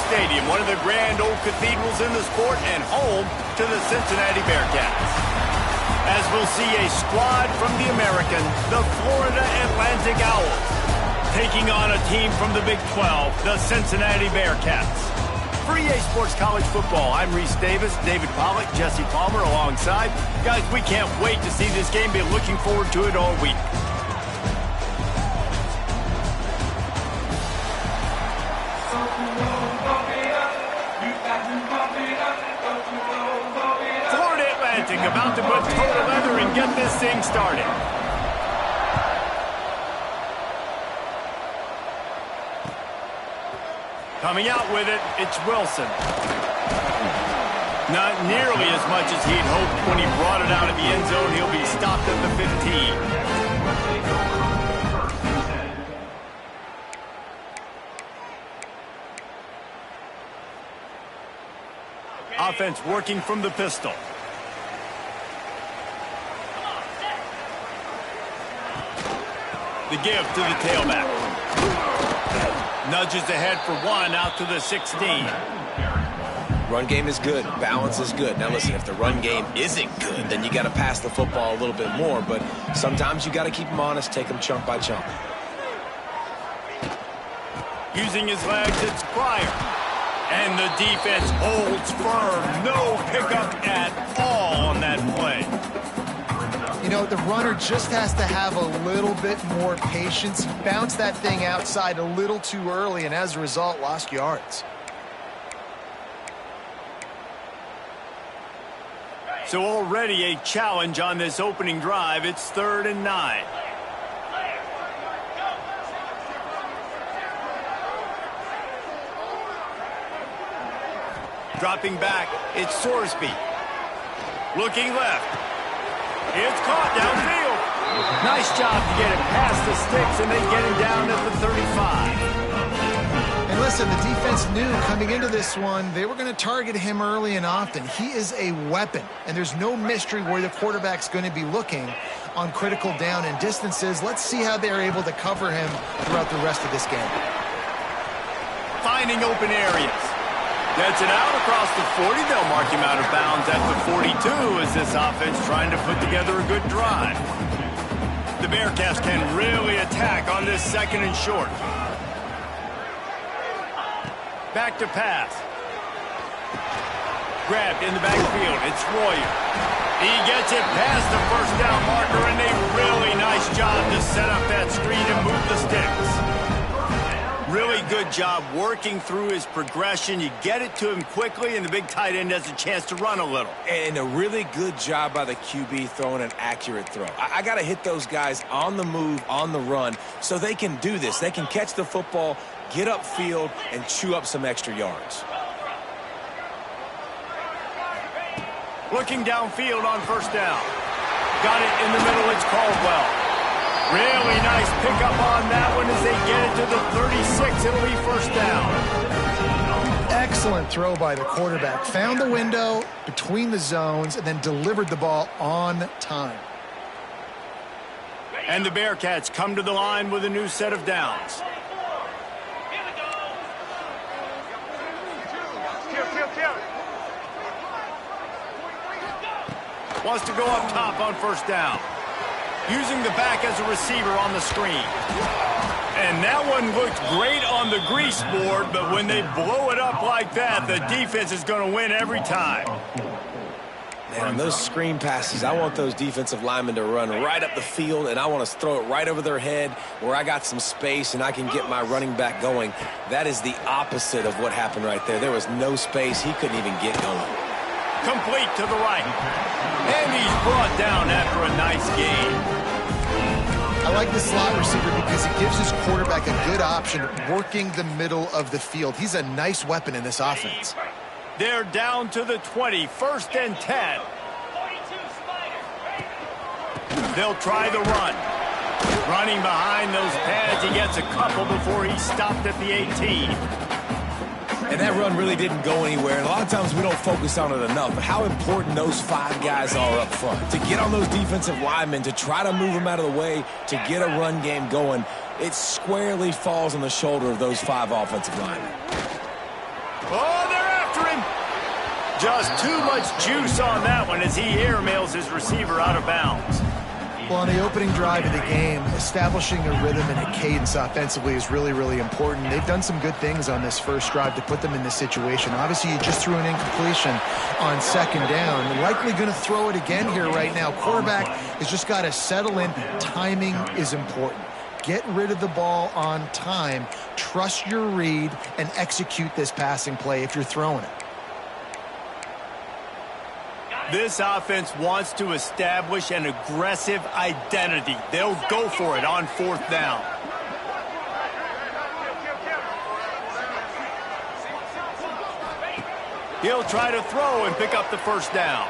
Stadium, one of the grand old cathedrals in the sport and home to the Cincinnati Bearcats. As we'll see a squad from the American, the Florida Atlantic Owls, taking on a team from the Big 12, the Cincinnati Bearcats. For EA Sports College Football, I'm Reese Davis, David Pollack, Jesse Palmer alongside. Guys, we can't wait to see this game. Been looking forward to it all week. Florida Atlantic about to put toe to leather and get this thing started. Coming out with it, it's Wilson. Not nearly as much as he'd hoped when he brought it out of the end zone. He'll be stopped at the 15. Offense working from the pistol. The give to the tailback. Nudges ahead for one out to the 16. Run game is good. Balance is good. Now listen, if the run game isn't good, then you got to pass the football a little bit more. But sometimes you got to keep them honest, take them chunk by chunk. Using his legs, it's Pryor. And the defense holds firm. No pickup at all on that play. You know, the runner just has to have a little bit more patience. He bounced that thing outside a little too early, and as a result, lost yards. So already a challenge on this opening drive. It's 3rd and 9. Dropping back, it's Sorsby. Looking left. It's caught downfield. Nice job to get it past the sticks, and they get him down at the 35. And listen, the defense knew coming into this one, they were going to target him early and often. He is a weapon, and there's no mystery where the quarterback's going to be looking on critical down and distances. Let's see how they're able to cover him throughout the rest of this game. Finding open areas. Gets it out across the 40. They'll mark him out of bounds at the 42 as this offense trying to put together a good drive. The Bearcats can really attack on this 2nd and short. Back to pass. Grabbed in the backfield. It's Royer. He gets it past the 1st down marker, and a really nice job to set up that screen and move the sticks. Really good job working through his progression. You get it to him quickly, and the big tight end has a chance to run a little. And a really good job by the QB throwing an accurate throw. I got to hit those guys on the move, on the run, so they can do this. They can catch the football, get upfield, and chew up some extra yards. Looking downfield on 1st down. Got it in the middle. It's Caldwell. Really nice pickup on that one as they get it to the 36. It'll be 1st down. Excellent throw by the quarterback. Found the window between the zones and then delivered the ball on time. And the Bearcats come to the line with a new set of downs. Wants to go up top on 1st down. Using the back as a receiver on the screen. And that one looked great on the grease board, but when they blow it up like that, the defense is going to win every time. Man, on those screen passes, I want those defensive linemen to run right up the field, and I want to throw it right over their head where I got some space and I can get my running back going. That is the opposite of what happened right there. There was no space. He couldn't even get going. Complete to the right. And he's brought down after a nice game. I like the slot receiver because he gives his quarterback a good option working the middle of the field. He's a nice weapon in this offense. They're down to the 20, 1st and 10. They'll try the run. Running behind those pads, he gets a couple before he's stopped at the 18. And that run really didn't go anywhere. And a lot of times we don't focus on it enough. But how important those 5 guys are up front. To get on those defensive linemen, to try to move them out of the way, to get a run game going, it squarely falls on the shoulder of those 5 offensive linemen. Oh, they're after him. Just too much juice on that one as he airmails his receiver out of bounds. Well, on the opening drive of the game, establishing a rhythm and a cadence offensively is really, really important. They've done some good things on this first drive to put them in this situation. Obviously, you just threw an incompletion on second down. They're likely going to throw it again here right now. Quarterback has just got to settle in. Timing is important. Get rid of the ball on time. Trust your read and execute this passing play if you're throwing it. This offense wants to establish an aggressive identity. They'll go for it on fourth down. He'll try to throw and pick up the first down.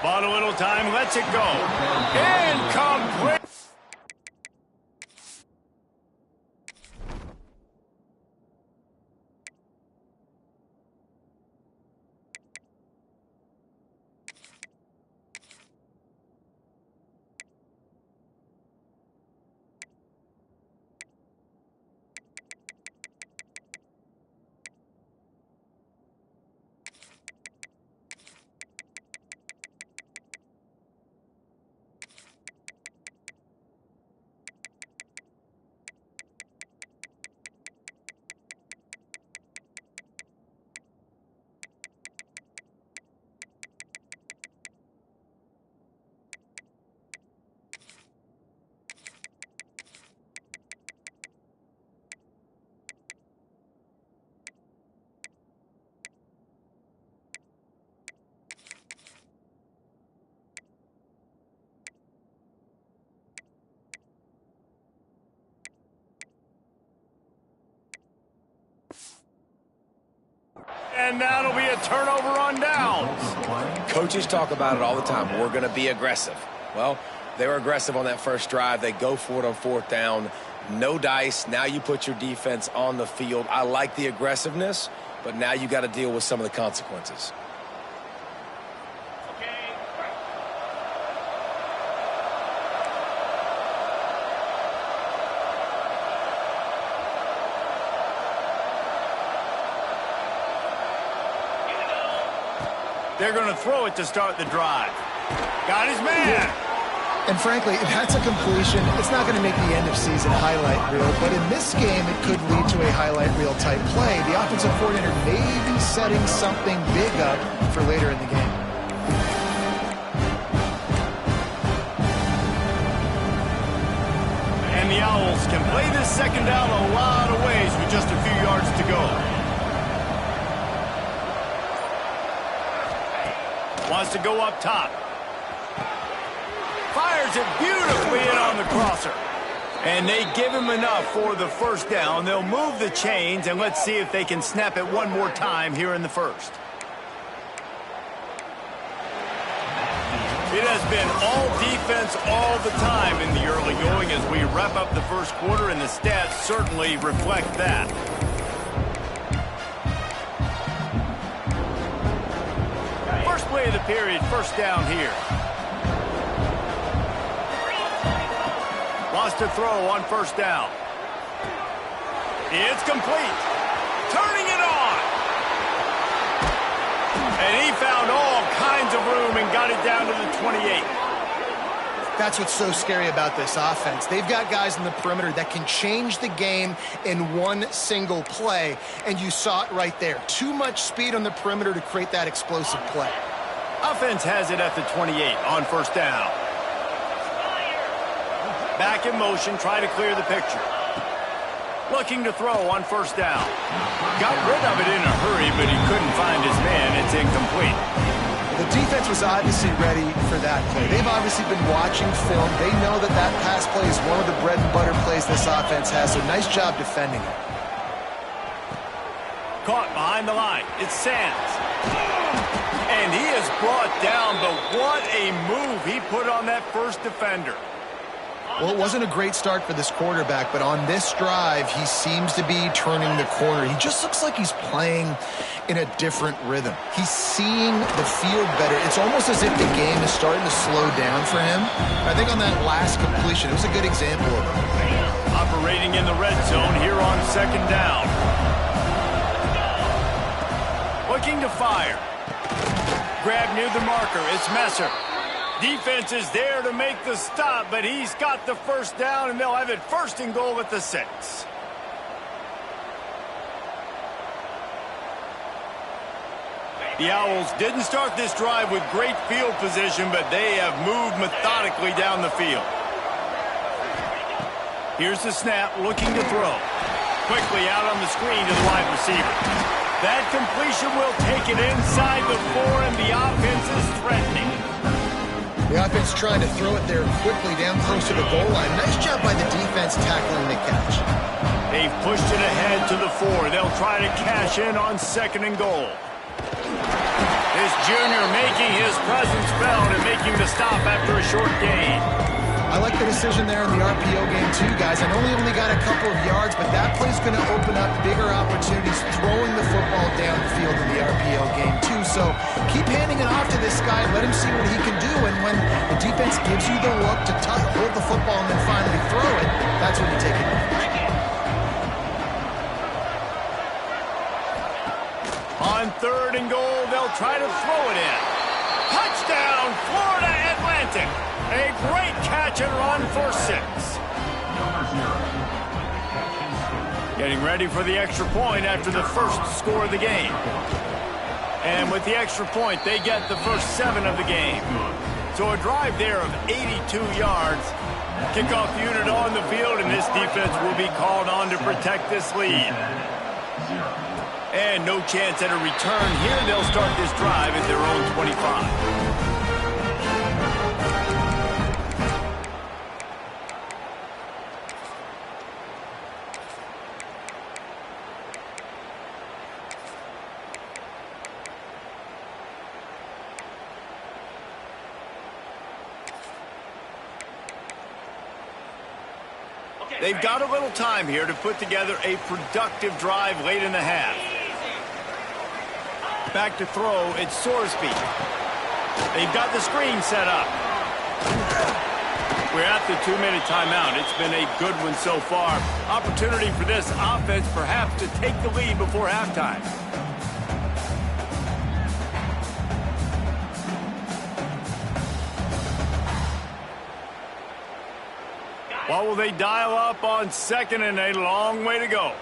Bought a little time, lets it go. Incomplete. And that'll be a turnover on downs. Coaches talk about it all the time. We're going to be aggressive. Well, they were aggressive on that first drive. They go for it on fourth down. No dice. Now you put your defense on the field. I like the aggressiveness, but now you got to deal with some of the consequences. They're going to throw it to start the drive. Got his man. And frankly, if that's a completion, it's not going to make the end of season highlight reel. But in this game, it could lead to a highlight reel type play. The offensive coordinator may be setting something big up for later in the game. And the Owls can play this second down a lot of ways with just a few yards to go. Wants to go up top. Fires it beautifully in on the crosser. And they give him enough for the first down. They'll move the chains, and let's see if they can snap it one more time here in the first. It has been all defense all the time in the early going as we wrap up the first quarter, and the stats certainly reflect that. First play of the period, first down here. Wants to throw on first down. It's complete. Turning it on. And he found all kinds of room and got it down to the 28. That's what's so scary about this offense. They've got guys in the perimeter that can change the game in one single play, and you saw it right there. Too much speed on the perimeter to create that explosive play. Offense has it at the 28 on first down. Back in motion, try to clear the picture. Looking to throw on first down. Got rid of it in a hurry, but he couldn't find his man. It's incomplete. The defense was obviously ready for that play. They've obviously been watching film. They know that that pass play is one of the bread and butter plays this offense has, so nice job defending it. Caught behind the line. It's Sands. And he is brought down, but what a move he put on that first defender. Well, it wasn't a great start for this quarterback, but on this drive, he seems to be turning the corner. He just looks like he's playing in a different rhythm. He's seeing the field better. It's almost as if the game is starting to slow down for him. I think on that last completion, it was a good example of it. Operating in the red zone here on second down. Looking to fire. Grab near the marker. It's Messer. Defense is there to make the stop, but he's got the first down, and they'll have it first and goal at the 6. The Owls didn't start this drive with great field position, but they have moved methodically down the field. Here's the snap, looking to throw. Quickly out on the screen to the wide receiver. That completion will take it inside the 4, and the offense is threatening. The offense trying to throw it there quickly down close to the goal line. Nice job by the defense tackling the catch. They've pushed it ahead to the 4. They'll try to cash in on second and goal. This junior making his presence felt and making the stop after a short gain. I like the decision there in the RPO game too, guys. I know he only got a couple of yards, but that play's going to open up bigger opportunities throwing the football downfield in the RPO game too. So keep handing it off to this guy. Let him see what he can do. And when the defense gives you the look to hold the football and then finally throw it, that's when you take advantage. On third and goal, they'll try to throw it in. Touchdown, Florida Atlantic. A great catch and run for 6. Getting ready for the extra point after the first score of the game. And with the extra point, they get the first 7 of the game. So a drive there of 82 yards. Kickoff unit on the field, and this defense will be called on to protect this lead. And no chance at a return here. They'll start this drive at their own 25. They've got a little time here to put together a productive drive late in the half. Back to throw, it's Sorsby. They've got the screen set up. We're at the 2-minute timeout. It's been a good one so far. Opportunity for this offense perhaps to take the lead before halftime. What will they dial up on second, and a long way to go?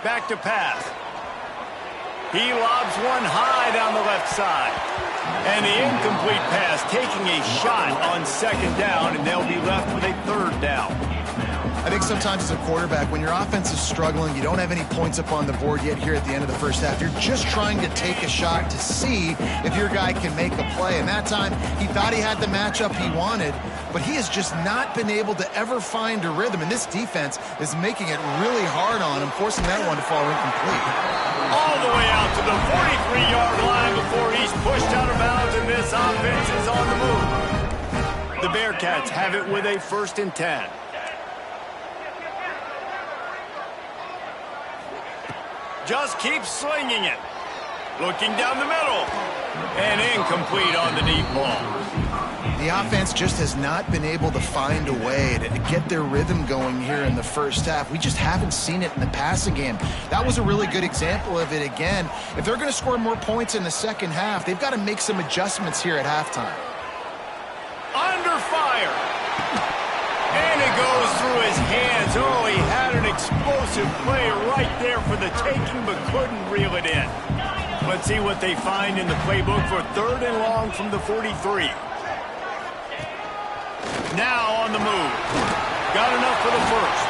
Back to pass. He lobs one high down the left side. And the incomplete pass taking a shot on second down, and they'll be left with a third down. I think sometimes as a quarterback, when your offense is struggling, you don't have any points up on the board yet here at the end of the first half. You're just trying to take a shot to see if your guy can make a play. And that time, he thought he had the matchup he wanted, but he has just not been able to ever find a rhythm. And this defense is making it really hard on him, forcing that one to fall incomplete. All the way out to the 43-yard line before he's pushed out of bounds, and this offense is on the move. The Bearcats have it with a 1st and 10. Just keeps slinging it. Looking down the middle. And incomplete on the deep ball. The offense just has not been able to find a way to get their rhythm going here in the first half. We just haven't seen it in the passing game. That was a really good example of it again. If they're going to score more points in the second half, they've got to make some adjustments here at halftime. Under fire. And it goes through his hands. Oh, he had an explosive play right there for the taking, but couldn't reel it in. Let's see what they find in the playbook for 3rd and long from the 43. Now on the move. Got enough for the first.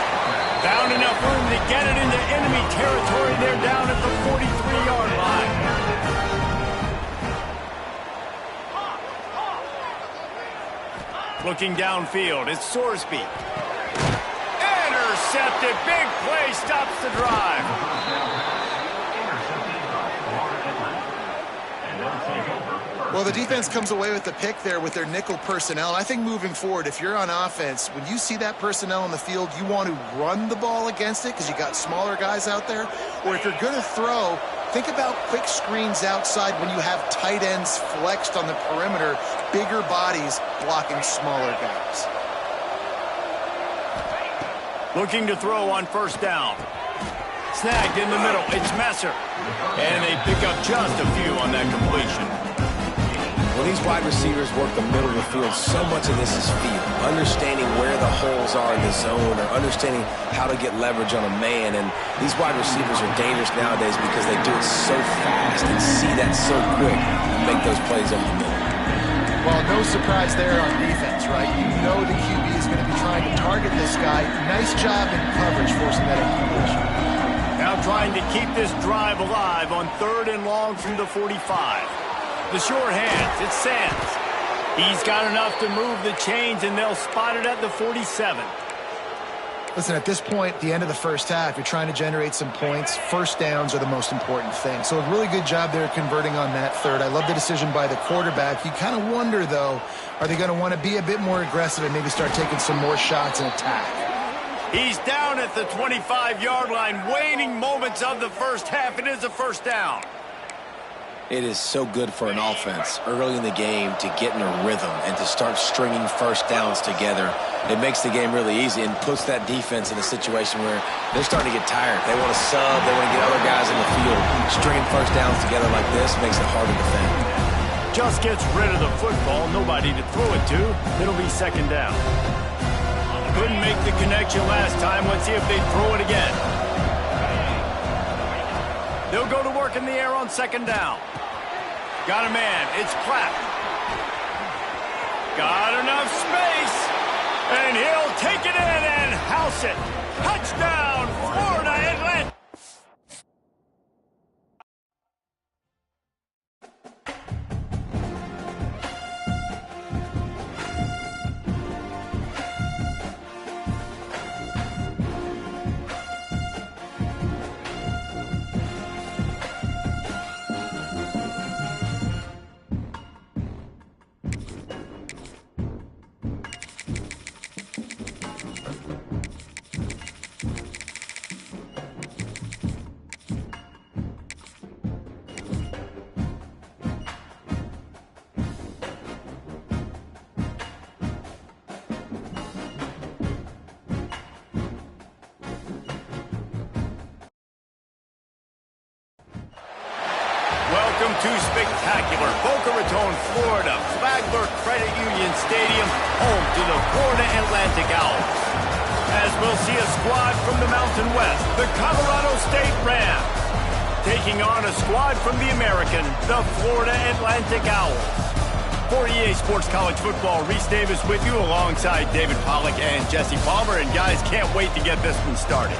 Found enough room to get it into enemy territory. They're down at the 43-yard line. Looking downfield, it's Sorsby. Intercepted, big play, stops the drive. Well, the defense comes away with the pick there with their nickel personnel. And I think moving forward, if you're on offense, when you see that personnel on the field, you want to run the ball against it because you got smaller guys out there. Or if you're going to throw Think about quick screens outside when you have tight ends flexed on the perimeter, bigger bodies blocking smaller guys. Looking to throw on first down. Snagged in the middle. It's Messer. And they pick up just a few on that completion. Well, these wide receivers work the middle of the field. So much of this is feel. Understanding where the holes are in the zone or understanding how to get leverage on a man. And these wide receivers are dangerous nowadays because they do it so fast and see that so quick and make those plays over the middle. Well, no surprise there on defense, right? You know the QB is going to be trying to target this guy. Nice job in coverage forcing that incompletion. Now trying to keep this drive alive on 3rd and long from the 45. The short hands, it's Sands. He's got enough to move the chains, and they'll spot it at the 47. Listen, at this point, the end of the first half, you're trying to generate some points. First downs are the most important thing. So a really good job there converting on that third. I love the decision by the quarterback. You kind of wonder, though, are they going to want to be a bit more aggressive and maybe start taking some more shots and attack? He's down at the 25-yard line. Waning moments of the first half. It is a first down. It is so good for an offense early in the game to get in a rhythm and to start stringing first downs together. It makes the game really easy and puts that defense in a situation where they're starting to get tired. They want to sub. They want to get other guys in the field. Stringing first downs together like this makes it hard to defend. Just gets rid of the football. Nobody to throw it to. It'll be second down. Couldn't make the connection last time. Let's see if they throw it again. They'll go to work in the air on second down. Got a man. It's Platt. Got enough space. And he'll take it in and house it. Touchdown, Florida Atlantic. Welcome to spectacular Boca Raton, Florida, Flagler Credit Union Stadium, home to the Florida Atlantic Owls. As we'll see a squad from the Mountain West, the Colorado State Rams, taking on a squad from the American, the Florida Atlantic Owls. For EA Sports College Football, Reese Davis with you alongside David Pollack and Jesse Palmer. And guys, can't wait to get this one started.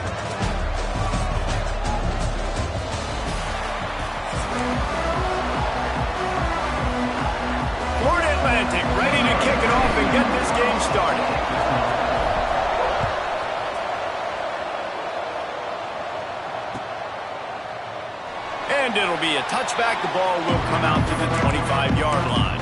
Florida Atlantic ready to kick it off and get this game started. And it'll be a touchback. The ball will come out to the 25-yard line.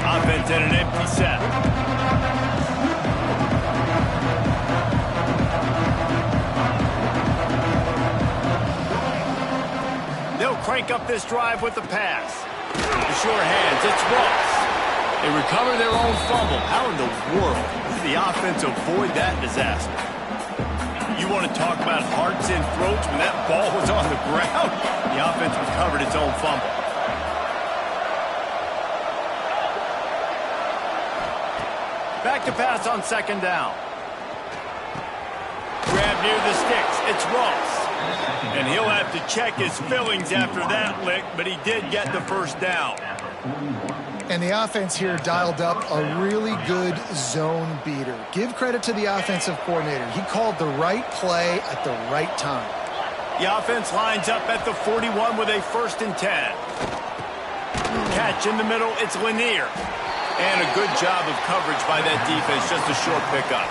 Offense in an empty set. They'll crank up this drive with the pass. The sure hands, it's Ross. They recover their own fumble. How in the world did the offense avoid that disaster? You want to talk about hearts and throats when that ball was on the ground? The offense recovered its own fumble. Back to pass on second down. Grab near the sticks. It's Ross. And he'll have to check his fillings after that lick, but he did get the first down. And the offense here dialed up a really good zone beater. Give credit to the offensive coordinator. He called the right play at the right time. The offense lines up at the 41 with a 1st and 10. Catch in the middle. It's Lanier. And a good job of coverage by that defense. Just a short pickup.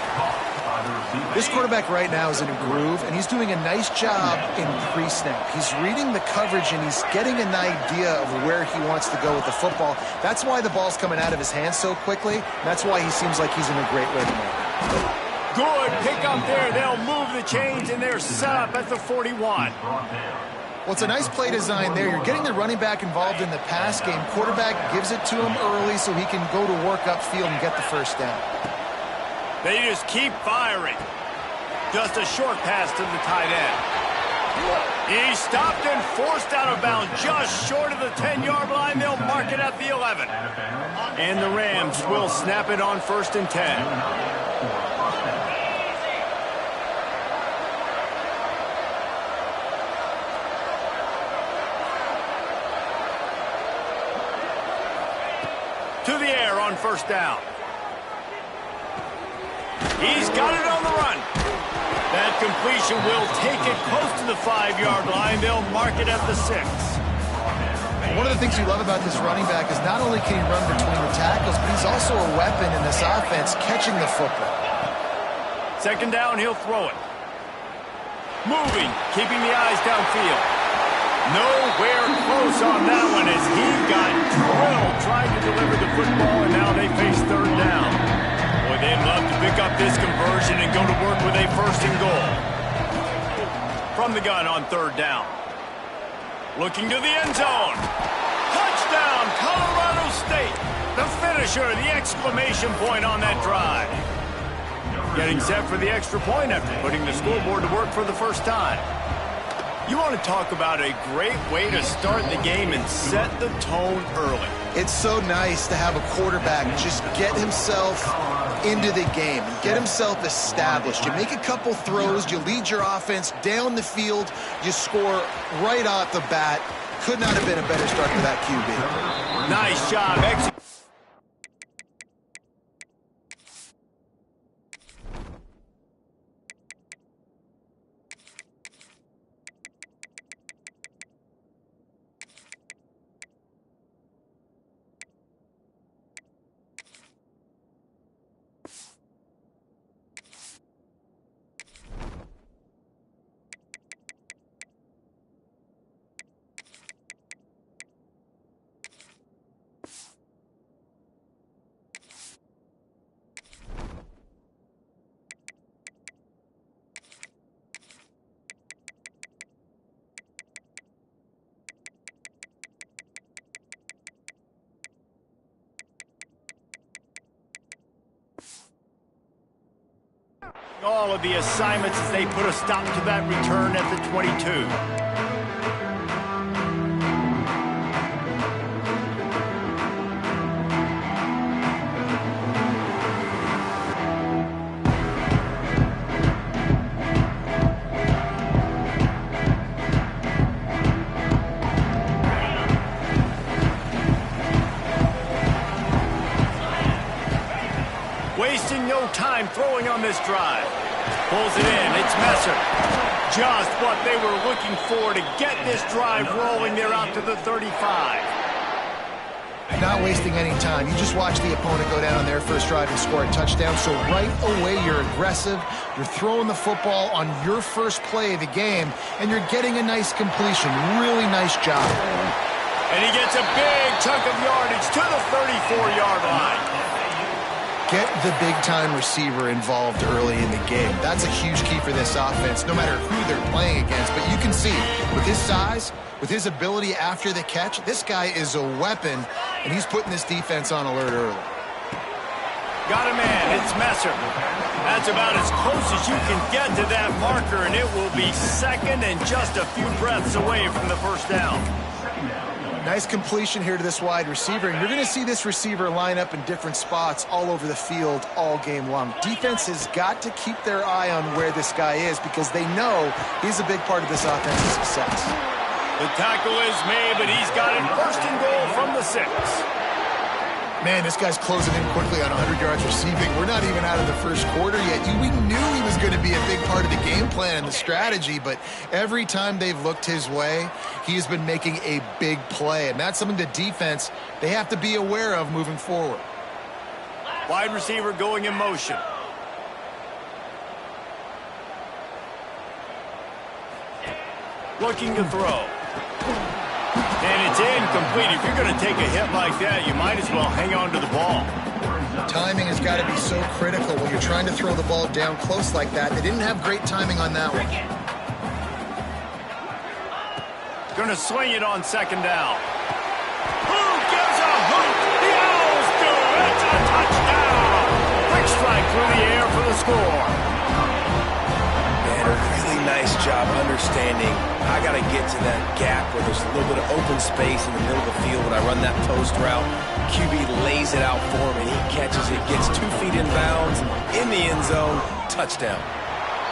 This quarterback right now is in a groove, and he's doing a nice job in pre-snap. He's reading the coverage, and he's getting an idea of where he wants to go with the football. That's why the ball's coming out of his hands so quickly. That's why he seems like he's in a great rhythm right now. Good pick up there. They'll move the chains, and they're set up at the 41. Well, it's a nice play design there. You're getting the running back involved in the pass game. Quarterback gives it to him early so he can go to work upfield and get the first down. They just keep firing. Just a short pass to the tight end. He stopped and forced out of bounds just short of the 10-yard line. They'll mark it at the 11. And the Rams will snap it on 1st and 10. To the air on 1st down. He's got it on the run. That completion will take it close to the 5-yard line. They'll mark it at the 6. One of the things you love about this running back is not only can he run between the tackles, but he's also a weapon in this offense catching the football. 2nd down, he'll throw it. Moving, keeping the eyes downfield. Nowhere close on that one as he got drilled trying to deliver the football, and now they face 3rd down. Boy, they'd love to pick up this conversion and go to work with a 1st and goal. From the gun on 3rd down. Looking to the end zone. Touchdown, Colorado State. The finisher, the exclamation point on that drive. Getting set for the extra point after putting the scoreboard to work for the first time. You want to talk about a great way to start the game and set the tone early. It's so nice to have a quarterback just get himself into the game and get himself established. You make a couple throws, you lead your offense down the field, you score right off the bat. Could not have been a better start for that QB. Nice job executing. All of the assignments as they put a stop to that return at the 22. Wasting no time throwing on this drive. Pulls it in. It's Messer. Just what they were looking for to get this drive rolling. They're out to the 35. Not wasting any time. You just watch the opponent go down on their first drive and score a touchdown. So right away, you're aggressive. You're throwing the football on your first play of the game, and you're getting a nice completion. Really nice job. And he gets a big chunk of yardage to the 34-yard line. Get the big-time receiver involved early in the game. That's a huge key for this offense, no matter who they're playing against. But you can see, with his size, with his ability after the catch, this guy is a weapon, and he's putting this defense on alert early. Got a man. It's Messer. That's about as close as you can get to that marker, and it will be 2nd and just a few breaths away from the first down. Nice completion here to this wide receiver, and you're going to see this receiver line up in different spots all over the field all game long. Defense has got to keep their eye on where this guy is because they know he's a big part of this offense's success. The tackle is made, but he's got it 1st and goal from the 6. Man, this guy's closing in quickly on 100 yards receiving. We're not even out of the first quarter yet. We knew he was going to be a big part of the game plan and the strategy, but every time they've looked his way, he has been making a big play, and that's something the defense, they have to be aware of moving forward. Wide receiver going in motion. Looking to throw. And it's incomplete. If you're going to take a hit like that, you might as well hang on to the ball. Timing has got to be so critical when you're trying to throw the ball down close like that. They didn't have great timing on that one. Going to swing it on second down. Who gives a hoot? The Owls do it. It's a touchdown. Quick strike through the air for the score. And a really nice job understanding I got to get to that gap where there's a little bit of open space in the middle of the field when I run that post route. QB lays it out for him, and he catches it, gets 2 feet in bounds, in the end zone, touchdown.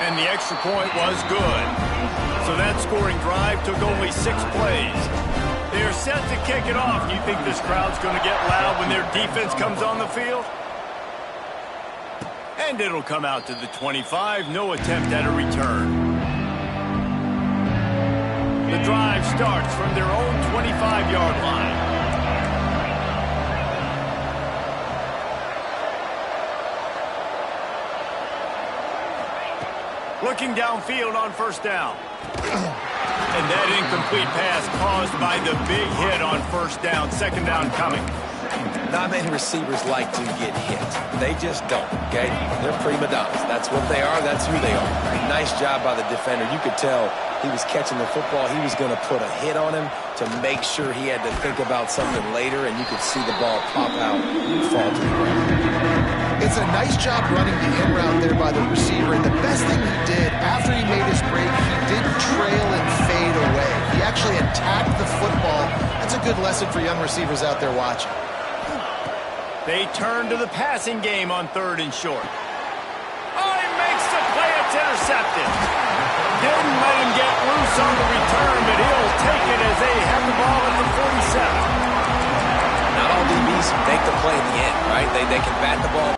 And the extra point was good. So that scoring drive took only 6 plays. They're set to kick it off. You think this crowd's going to get loud when their defense comes on the field? And it'll come out to the 25. No attempt at a return. The drive starts from their own 25-yard line. Looking downfield on first down. And that incomplete pass caused by the big hit on first down. Second down coming. Not many receivers like to get hit. They just don't, okay? They're prima donnas. That's what they are. That's who they are. Nice job by the defender. You could tell he was catching the football. He was going to put a hit on him to make sure he had to think about something later, and you could see the ball pop out and fall to the ground. It's a nice job running the in route there by the receiver, and the best thing he did after he made his break, he didn't trail and fade away. He actually attacked the football. That's a good lesson for young receivers out there watching. They turn to the passing game on 3rd and short. Oh, he makes the play. It's intercepted. Didn't let him get loose on the return, but he'll take it as they have the ball at the 47. Not all DBs make the play in the end, right? They can bat the ball.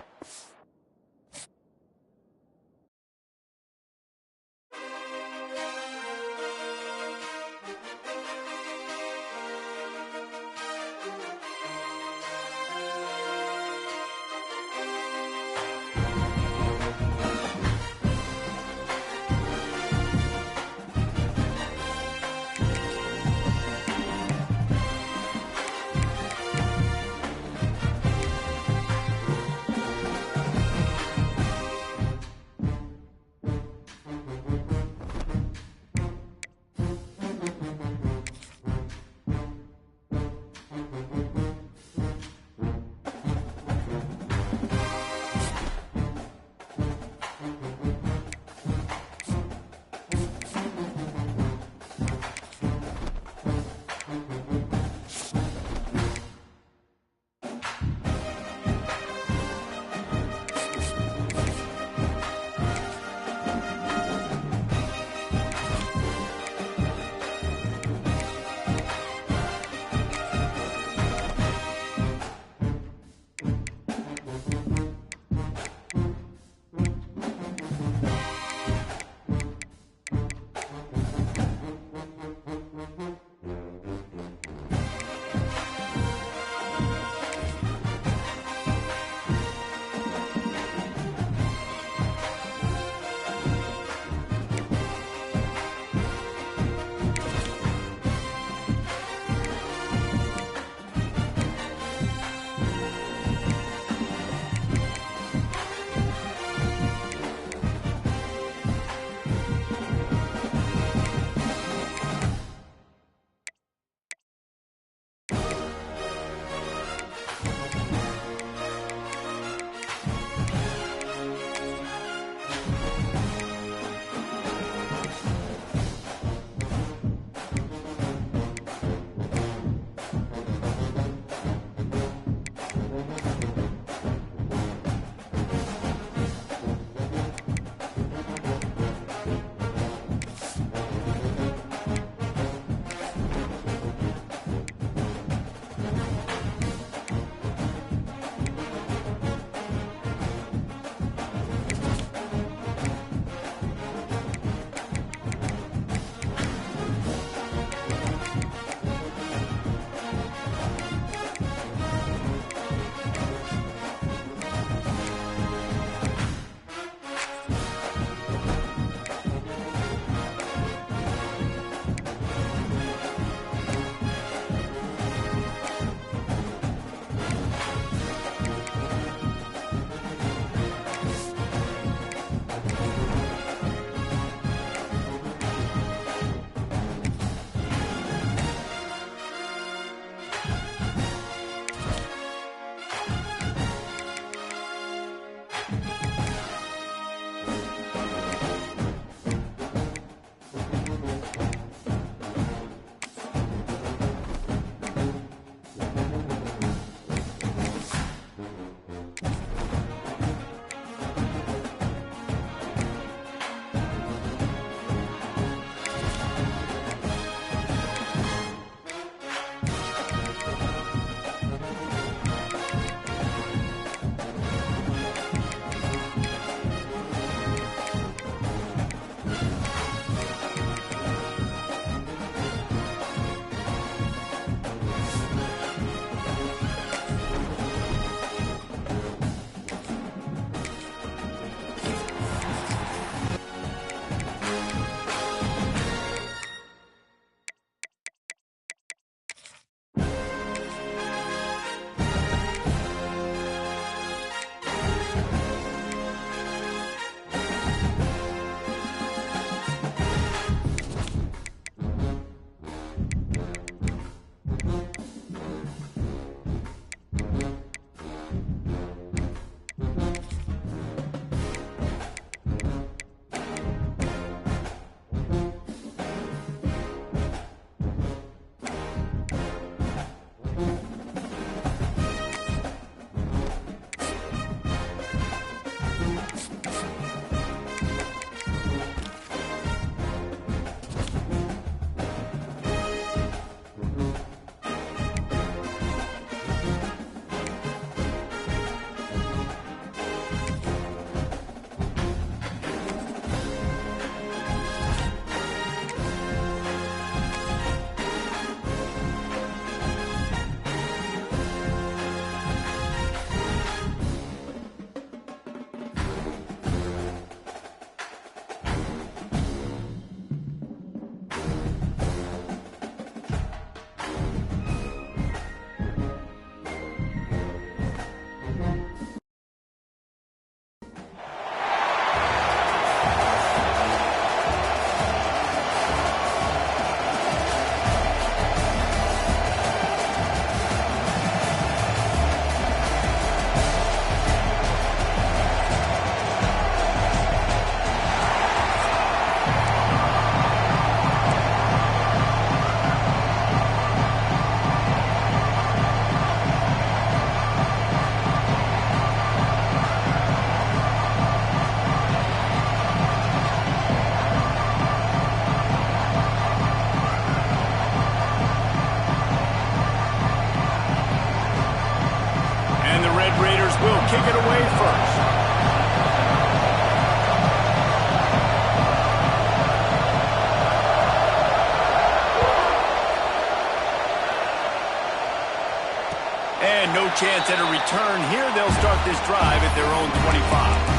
And no chance at a return here. They'll start this drive at their own 25.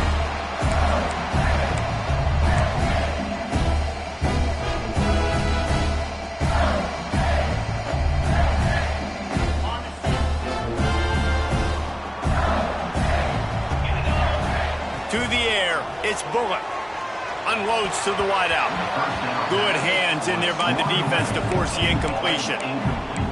To the air, it's Bullock. Unloads to the wideout. Good hands in there by the defense to force the incompletion.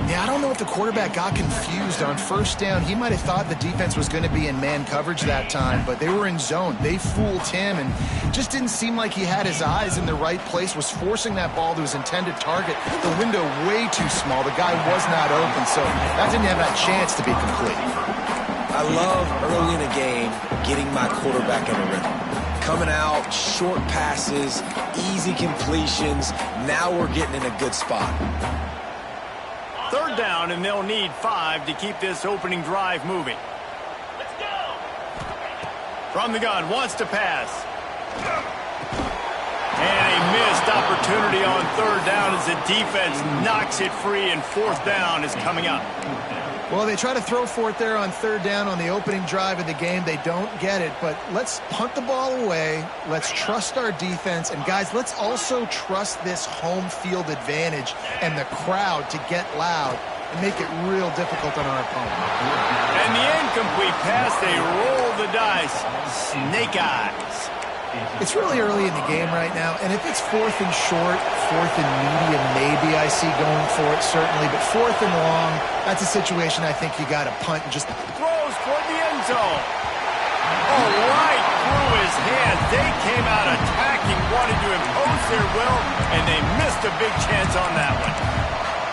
Yeah, I don't know if the quarterback got confused on first down. He might have thought the defense was going to be in man coverage that time, but they were in zone. They fooled him and just didn't seem like he had his eyes in the right place, was forcing that ball to his intended target. The window way too small. The guy was not open, so that didn't have that chance to be complete. I love early in a game getting my quarterback in a rhythm. Coming out, short passes, easy completions. Now we're getting in a good spot. Third down, and they'll need 5 to keep this opening drive moving. Let's go! From the gun, wants to pass. And a missed opportunity on third down as the defense knocks it free, and fourth down is coming up. Well, they try to throw for it there on third down on the opening drive of the game. They don't get it, but let's punt the ball away. Let's trust our defense. And, guys, let's also trust this home field advantage and the crowd to get loud and make it real difficult on our opponent. And the incomplete pass, they roll the dice. Snake eyes. It's really early in the game right now, and if it's fourth and short, fourth and medium, maybe I see going for it, certainly. But fourth and long, that's a situation I think you got to punt and just... Throws toward the end zone. Oh, right through his hands. They came out attacking, wanted to impose their will, and they missed a big chance on that one.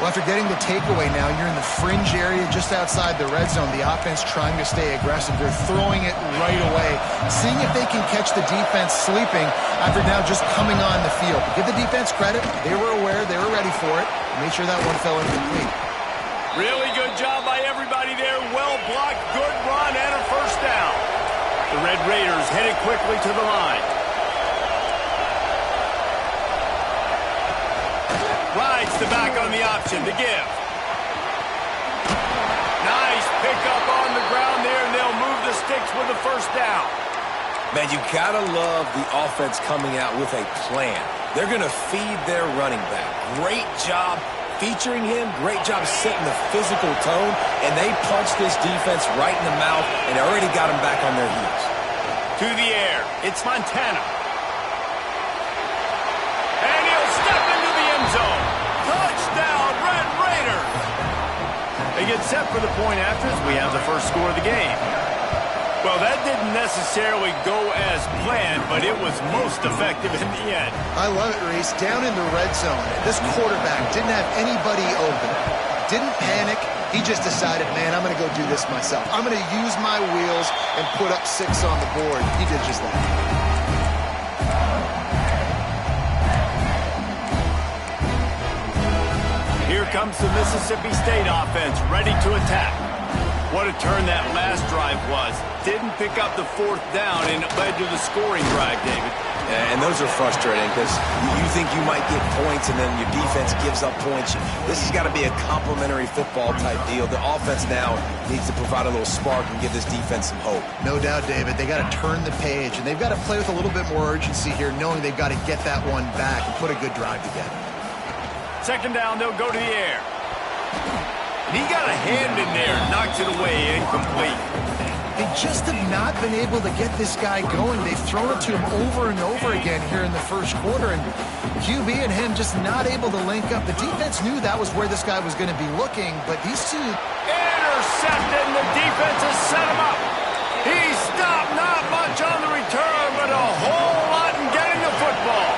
Well, after getting the takeaway now, you're in the fringe area just outside the red zone. The offense trying to stay aggressive. They're throwing it right away, seeing if they can catch the defense sleeping after now just coming on the field. Give the defense credit. They were aware. They were ready for it. Made sure that one fell incomplete. Really good job by everybody there. Well blocked, good run, and a first down. The Red Raiders headed quickly to the line. Rides the back on the option to give. Nice pickup on the ground there, and they'll move the sticks with the first down. Man, you gotta love the offense coming out with a plan. They're gonna feed their running back. Great job featuring him, great job setting the physical tone, and they punched this defense right in the mouth and already got them back on their heels. To the air, it's Montana. And he'll step into the end zone. Touchdown, Red Raiders! They get set for the point after as we have the first score of the game. Well, that didn't necessarily go as planned, but it was most effective in the end. I love it, Reese. Down in the red zone, this quarterback didn't have anybody open. Didn't panic. He just decided, man, I'm going to go do this myself. I'm going to use my wheels and put up 6 on the board. He did just that. Here comes the Mississippi State offense, ready to attack. What a turn that last drive was. Didn't pick up the fourth down, and it led to the scoring drive, David. Yeah, and those are frustrating because you think you might get points, and then your defense gives up points. This has got to be a complementary football type deal. The offense now needs to provide a little spark and give this defense some hope. No doubt, David. They got to turn the page, and they've got to play with a little bit more urgency here, knowing they've got to get that one back and put a good drive together. Second down, they'll go to the air. He got a hand in there, knocks it away, incomplete. They just have not been able to get this guy going. They've thrown it to him over and over again here in the first quarter, and QB and him just not able to link up. The defense knew that was where this guy was going to be looking, but these two... Intercepted, and the defense has set him up. He stopped, not much on the return, but a whole lot in getting the football.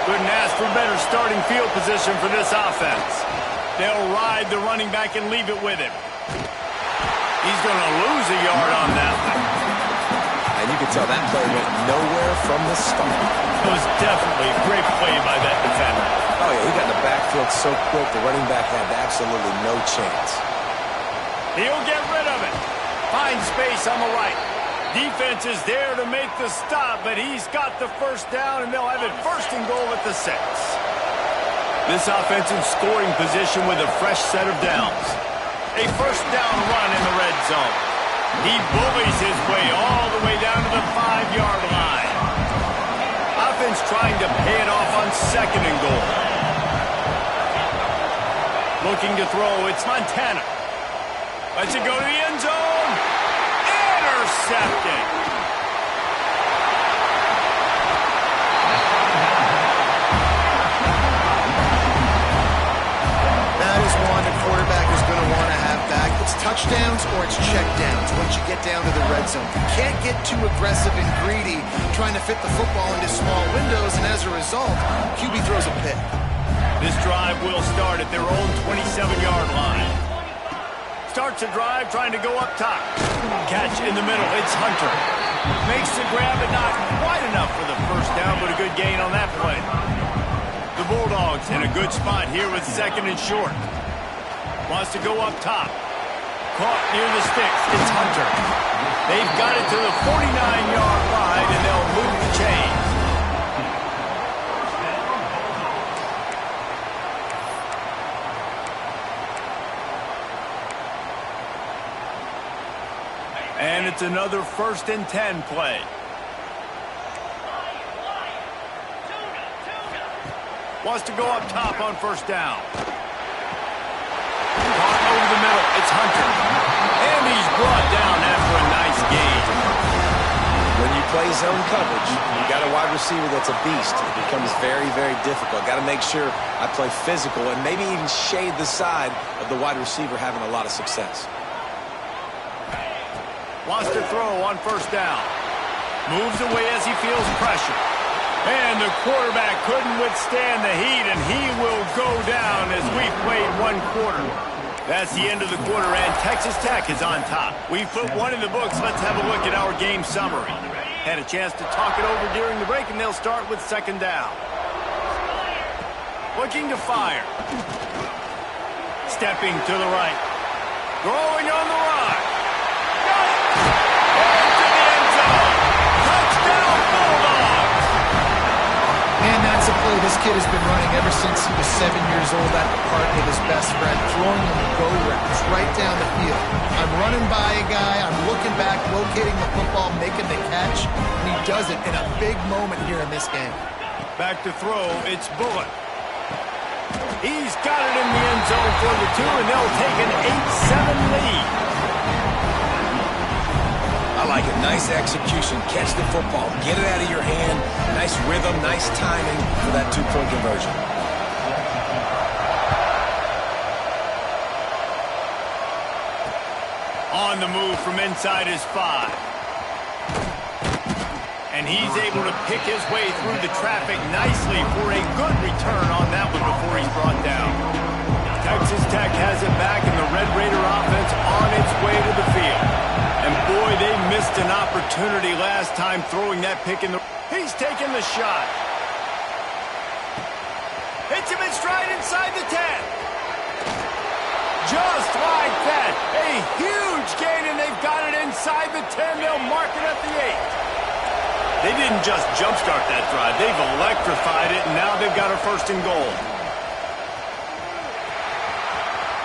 Couldn't ask for better starting field position for this offense. They'll ride the running back and leave it with him. He's going to lose a yard on that one. And you can tell that play went nowhere from the start. It was definitely a great play by that defender. Oh, yeah, he got in the backfield so quick, the running back had absolutely no chance. He'll get rid of it. Finds space on the right. Defense is there to make the stop, but he's got the first down, and they'll have it first and goal at the 6. This offensive scoring position with a fresh set of downs. A first down run in the red zone. He bullies his way all the way down to the 5-yard line. Offense trying to pay it off on 2nd and goal. Looking to throw, it's Montana. Lets it go to the end zone. Intercepted. That is one the quarterback is going to want to have back. It's touchdowns or it's checkdowns once you get down to the red zone. You can't get too aggressive and greedy trying to fit the football into small windows, and as a result, QB throws a pick. This drive will start at their own 27-yard line. Starts a drive trying to go up top. Catch in the middle. It's Hunter. Makes the grab, but not quite enough for the first down, but a good gain on that play. The Bulldogs in a good spot here with 2nd and short. Wants to go up top. Caught near the sticks. It's Hunter. They've got it to the 49-yard line, and they'll move the chains. And it's another 1st and 10 play. Wants to go up top on first down. Caught over the middle. It's Hunter. And he's brought down after a nice gain. When you play zone coverage, you got a wide receiver that's a beast. It becomes very, very difficult. Got to make sure I play physical and maybe even shade the side of the wide receiver having a lot of success. Wants to throw on first down. Moves away as he feels pressure. And the quarterback couldn't withstand the heat, and he will go down as we've played 1 quarter. That's the end of the quarter, and Texas Tech is on top. We've put 1 in the books. Let's have a look at our game summary. Had a chance to talk it over during the break, and they'll start with 2nd down. Looking to fire. Stepping to the right. Throwing on the run. And that's a play this kid has been running ever since he was 7 years old at the park with his best friend, throwing him go routes right down the field. I'm running by a guy, I'm looking back, locating the football, making the catch, and he does it in a big moment here in this game. Back to throw, it's Bullock. He's got it in the end zone for the 2, and they'll take an 8-7 lead. I like it. Nice execution. Catch the football. Get it out of your hand. Nice rhythm, nice timing for that 2-point conversion. On the move from inside his 5. And he's able to pick his way through the traffic nicely for a good return on that one before he's brought down. Texas Tech has it back, and the Red Raider offense on its way to the field. And boy, they missed an opportunity last time throwing that pick in the... He's taking the shot. Hits him in stride inside the 10. Just like that. A huge gain, and they've got it inside the 10. They'll mark it at the 8. They didn't just jumpstart that drive. They've electrified it, and now they've got a 1st and goal.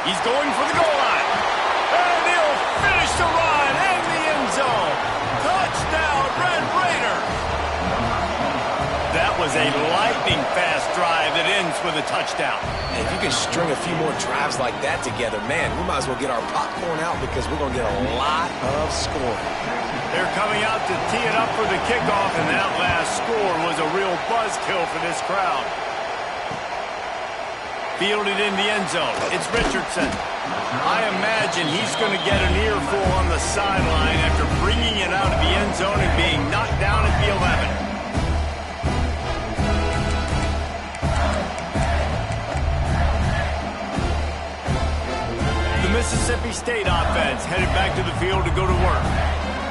He's going for the goal line. And he'll finish the run in the end zone. Touchdown, Red Raider. That was a lightning-fast drive that ends with a touchdown. If you can string a few more drives like that together, man, we might as well get our popcorn out because we're going to get a lot of scoring. They're coming out to tee it up for the kickoff, and that last score was a real buzzkill for this crowd. Fielded in the end zone. It's Richardson. I imagine he's going to get an earful on the sideline after bringing it out of the end zone and being knocked down at the 11. The Mississippi State offense headed back to the field to go to work.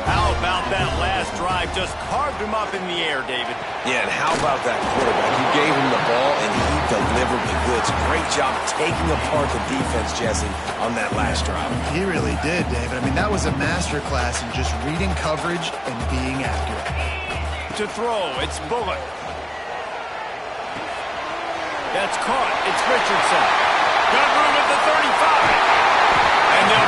How about that last drive? Just carved him up in the air, David. Yeah, and how about that quarterback? You gave him the ball, and he delivered the goods. Great job taking apart the defense, Jesse, on that last drive. He really did, David. I mean, that was a masterclass in just reading coverage and being accurate. To throw, it's Bullock. That's caught. It's Richardson. Got room at the 35. And they'll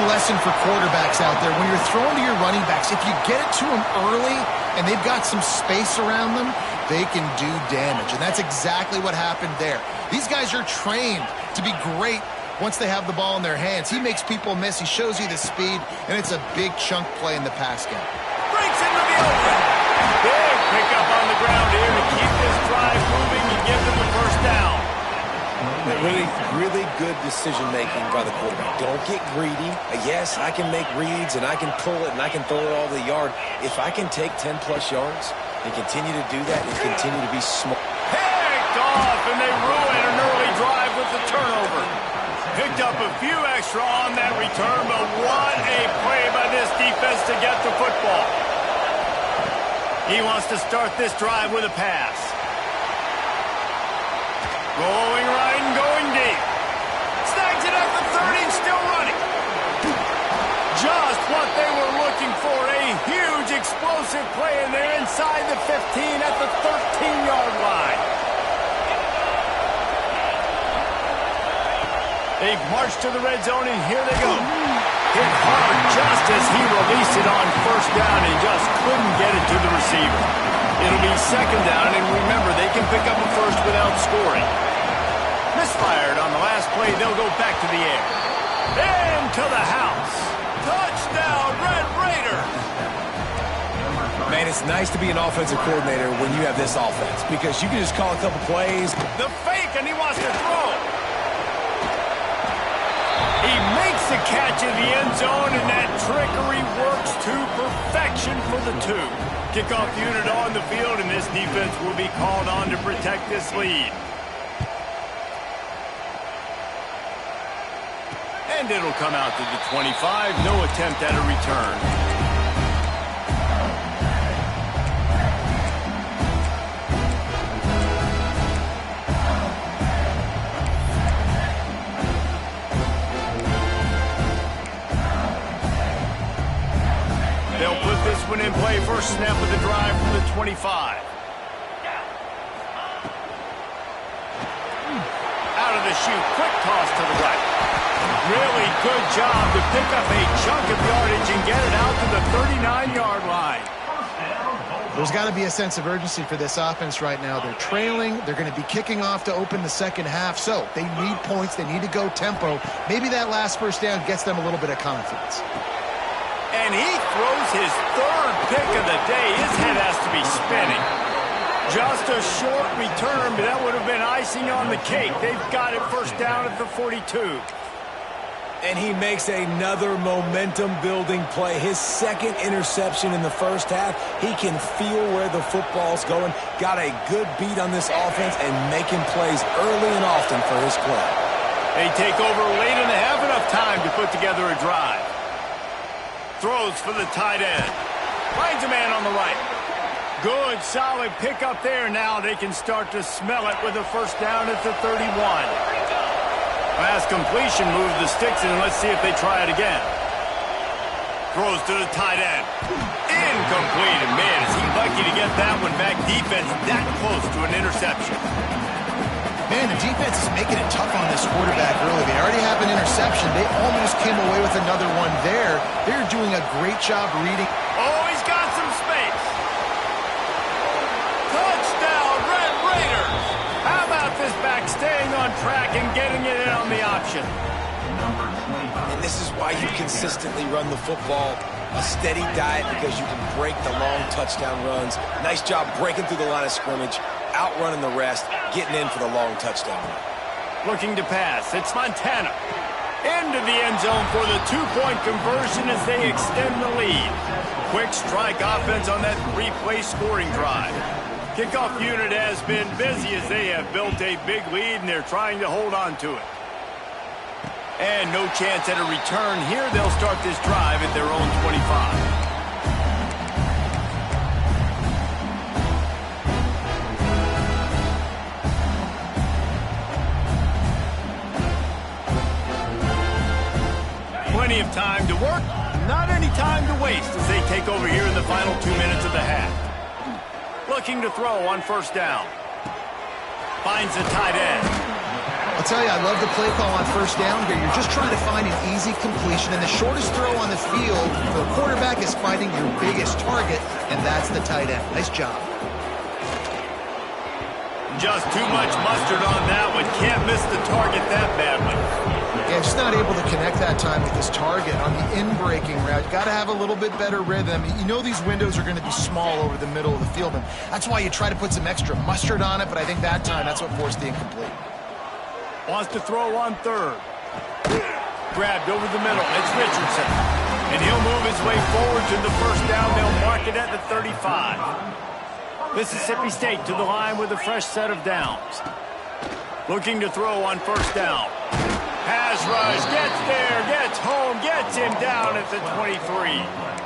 lesson for quarterbacks out there. When you're throwing to your running backs, if you get it to them early and they've got some space around them, they can do damage. And that's exactly what happened there. These guys are trained to be great once they have the ball in their hands. He makes people miss. He shows you the speed, and it's a big chunk play in the pass game. Breaks into the open. Big pickup on the ground here to keep this drive moving and give them the first down. Really good decision-making by the quarterback. Don't get greedy. Yes, I can make reads, and I can pull it, and I can throw it all the yard. If I can take 10-plus yards and continue to do that and continue to be smart. Picked off, and they ruin an early drive with the turnover. Picked up a few extra on that return, but what a play by this defense to get the football. He wants to start this drive with a pass. Going right and going deep. Snags it at the 30 and still running. Just what they were looking for. A huge explosive play, and they're inside the 15 at the 13-yard line. They've marched to the red zone, and here they go. Hit hard just as he released it on first down and just couldn't get it to the receiver. It'll be second down, and remember, they can pick up a first without scoring. Misfired on the last play. They'll go back to the air. Into the house. Touchdown, Red Raider. Man, it's nice to be an offensive coordinator when you have this offense because you can just call a couple plays. The fake, and he wants to throw. He makes the catch in the end zone, and that trickery works to perfection for the two. Kickoff unit on the field, and this defense will be called on to protect this lead. And it'll come out to the 25. No attempt at a return. They'll put this one in play. First snap of the drive from the 25. Out of the chute. Quick toss to the right. Really good job to pick up a chunk of yardage and get it out to the 39-yard line. There's got to be a sense of urgency for this offense right now. They're trailing. They're going to be kicking off to open the second half. So they need points. They need to go tempo. Maybe that last first down gets them a little bit of confidence. And he throws his third pick of the day. His head has to be spinning. Just a short return, but that would have been icing on the cake. They've got it first down at the 42. And he makes another momentum-building play. His second interception in the first half. He can feel where the football's going. Got a good beat on this offense and making plays early and often for his club. They take over late and they have enough time to put together a drive. Throws for the tight end. Finds a man on the right. Good, solid pickup there. Now they can start to smell it with a first down at the 31. Pass completion moves the sticks, and let's see if they try it again. Throws to the tight end. Incomplete, and man, is he lucky to get that one back. Defense that close to an interception. Man, the defense is making it tough on this quarterback early. They already have an interception. They almost came away with another one there. They're doing a great job reading. Oh, he's got some space. Touchdown, Red Raiders. How about this back staying on track and getting it in on the option? And this is why you consistently run the football. A steady diet because you can break the long touchdown runs. Nice job breaking through the line of scrimmage, outrunning the rest, getting in for the long touchdown run. Looking to pass. It's Montana. Into the end zone for the two-point conversion as they extend the lead. Quick strike offense on that three-play scoring drive. Kickoff unit has been busy as they have built a big lead and they're trying to hold on to it. And no chance at a return here. They'll start this drive at their own 25. Plenty of time to work, not any time to waste as they take over here in the final 2 minutes of the half. Looking to throw on first down. Finds the tight end. I'll tell you, I love the play call on first down here. You're just trying to find an easy completion, and the shortest throw on the field for the quarterback is finding your biggest target, and that's the tight end. Nice job. Just too much mustard on that one. Can't miss the target that badly. Yeah, just not able to connect that time with his target on the in-breaking route. Got to have a little bit better rhythm. You know these windows are going to be small over the middle of the field, and that's why you try to put some extra mustard on it, but I think that time that's what forced the incomplete. Wants to throw on third. Grabbed over the middle. It's Richardson. And he'll move his way forward to the first down. They'll mark it at the 35. Mississippi State to the line with a fresh set of downs. Looking to throw on first down. Pass rush, gets there, gets home, gets him down at the 23.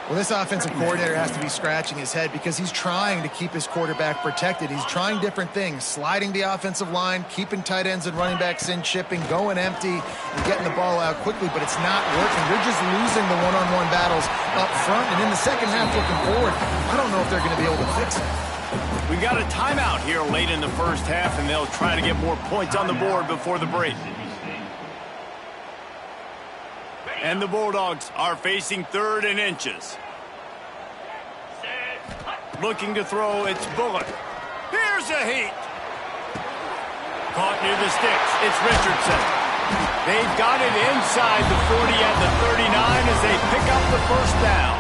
Well, this offensive coordinator has to be scratching his head because he's trying to keep his quarterback protected. He's trying different things, sliding the offensive line, keeping tight ends and running backs in, chipping, going empty, and getting the ball out quickly, but it's not working. They're just losing the one-on-one battles up front, and in the second half looking forward, I don't know if they're going to be able to fix it. We got a timeout here late in the first half, and they'll try to get more points on the board before the break. And the Bulldogs are facing 3rd and inches. Looking to throw, it's Bullock. Here's a heat. Caught near the sticks, it's Richardson. They've got it inside the 40 at the 39 as they pick up the first down.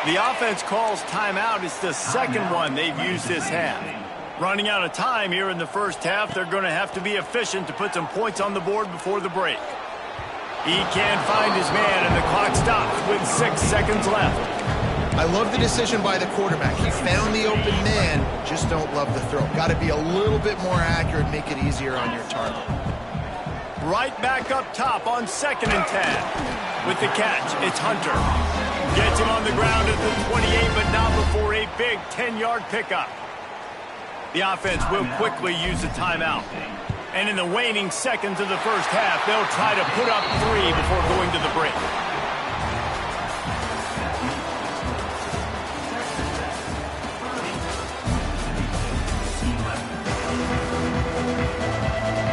The offense calls timeout. It's the second one they've used this half. Running out of time here in the first half, they're going to have to be efficient to put some points on the board before the break. He can't find his man, and the clock stops with 6 seconds left. I love the decision by the quarterback. He found the open man, just don't love the throw. Got to be a little bit more accurate, make it easier on your target. Right back up top on 2nd and 10. With the catch, it's Hunter. Gets him on the ground at the 28, but not before a big 10-yard pickup. The offense will quickly use a timeout. And in the waning seconds of the first half, they'll try to put up 3 before going to the break.